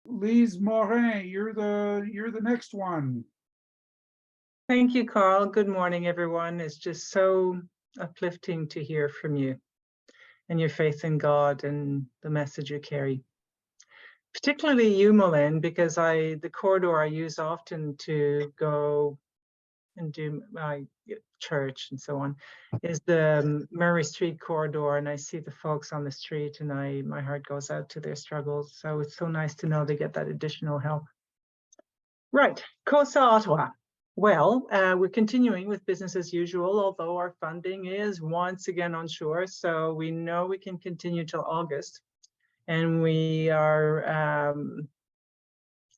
Lyse Morin, you're the next one. Thank you, Carl. Good morning, everyone. It's just so uplifting to hear from you and your faith in God and the message you carry. Particularly you, Molen, because the corridor I use often to go and do my church and so on is the Murray Street corridor, and I see the folks on the street and my heart goes out to their struggles. So it's so nice to know they get that additional help. Right, CoSA Ottawa. Well, we're continuing with business as usual, although our funding is once again unsure. So we know we can continue till August, and we are,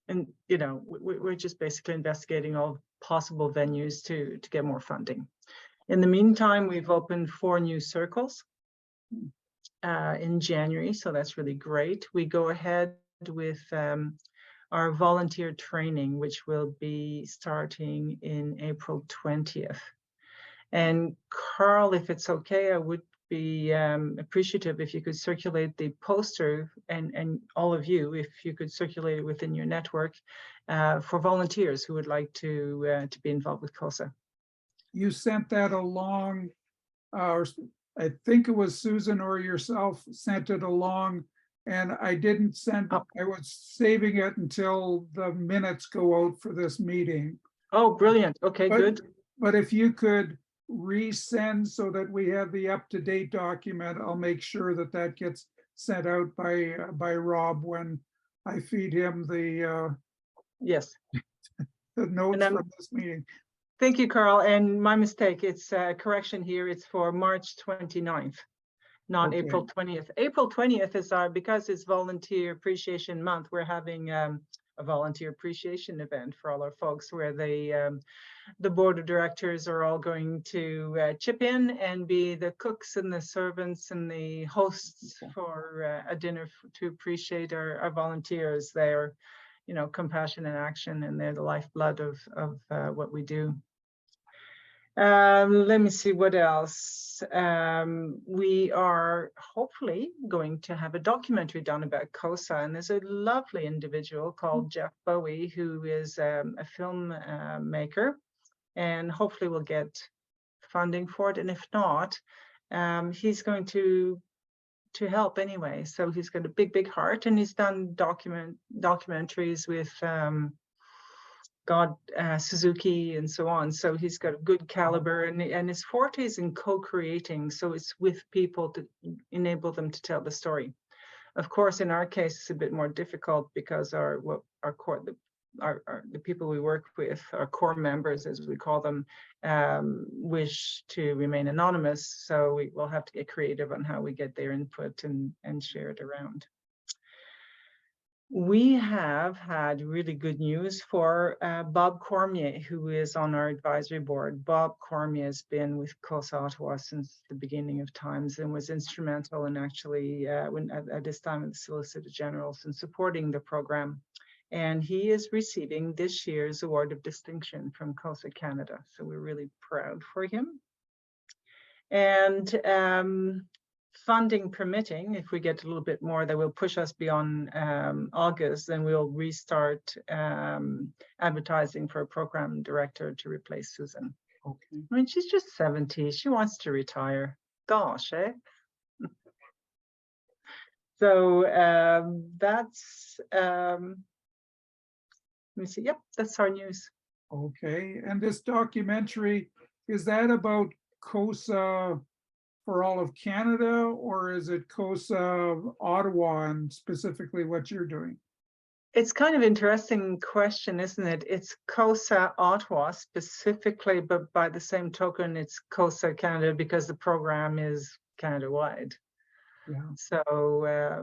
we're just basically investigating all possible venues to get more funding. In the meantime, we've opened 4 new circles in January, so that's really great. We go ahead with our volunteer training, which will be starting in April 20th. And Carl, if it's okay, I would be appreciative if you could circulate the poster, and all of you, if you could circulate it within your network for volunteers who would like to be involved with CoSA. You sent that along, I think it was Susan or yourself sent it along, and I didn't send it. I was saving it until the minutes go out for this meeting. Oh, brilliant. Okay, good. But if you could resend so that we have the up-to-date document, I'll make sure that that gets sent out by Rob when I feed him the yes, the notes from this meeting. Thank you, Carl. And my mistake, it's correction here. It's for March 29th, not okay. April 20th. April 20th is because it's Volunteer Appreciation Month, we're having a volunteer appreciation event for all our folks where the board of directors are all going to chip in and be the cooks and the servants and the hosts for a dinner to appreciate our volunteers. They're, compassion in action, and they're the lifeblood of what we do. Let me see what else. We are hopefully going to have a documentary done about CoSA, and there's a lovely individual called Jeff Bowie who is a film maker, and hopefully we'll get funding for it. And if not, he's going to help anyway. So he's got a big heart, and he's done documentaries with Suzuki and so on. So he's got a good caliber, and his forte is in co-creating. So it's with people to enable them to tell the story. Of course, in our case, it's a bit more difficult because the people we work with, our core members, as we call them, wish to remain anonymous. So we will have to get creative on how we get their input and share it around. We have had really good news for Bob Cormier, who is on our advisory board. Bob Cormier has been with CoSA Ottawa since the beginning of times and was instrumental in actually, at this time, the Solicitor General's in supporting the program. And he is receiving this year's Award of Distinction from CoSA Canada. So we're really proud for him. And funding permitting, if we get a little bit more that will push us beyond August, then we'll restart advertising for a program director to replace Susan. Okay. I mean, she's just 70. She wants to retire. Gosh, eh? So that's, let me see. Yep, that's our news. Okay. And this documentary, is that about CoSA for all of Canada, or is it CoSA Ottawa and specifically what you're doing? It's kind of an interesting question, isn't it? It's CoSA Ottawa specifically, but by the same token, it's CoSA Canada because the program is Canada-wide. Yeah. So,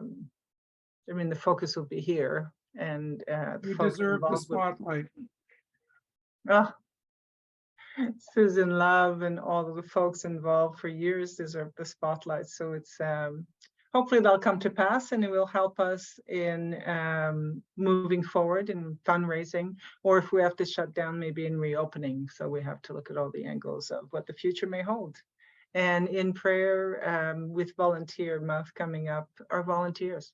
I mean, the focus will be here, and you deserve the spotlight. Oh, Susan Love and all of the folks involved for years deserve the spotlight. So it's hopefully that'll come to pass, and it will help us in moving forward in fundraising, or if we have to shut down, maybe in reopening. So we have to look at all the angles of what the future may hold. And in prayer, with Volunteer Month coming up, our volunteers.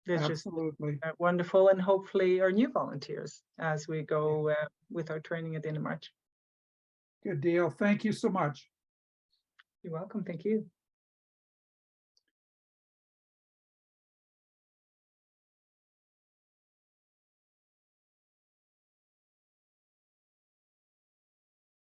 It's just Absolutely. wonderful, and hopefully our new volunteers as we go with our training at the end of March. Good deal. Thank you so much. You're welcome. Thank you.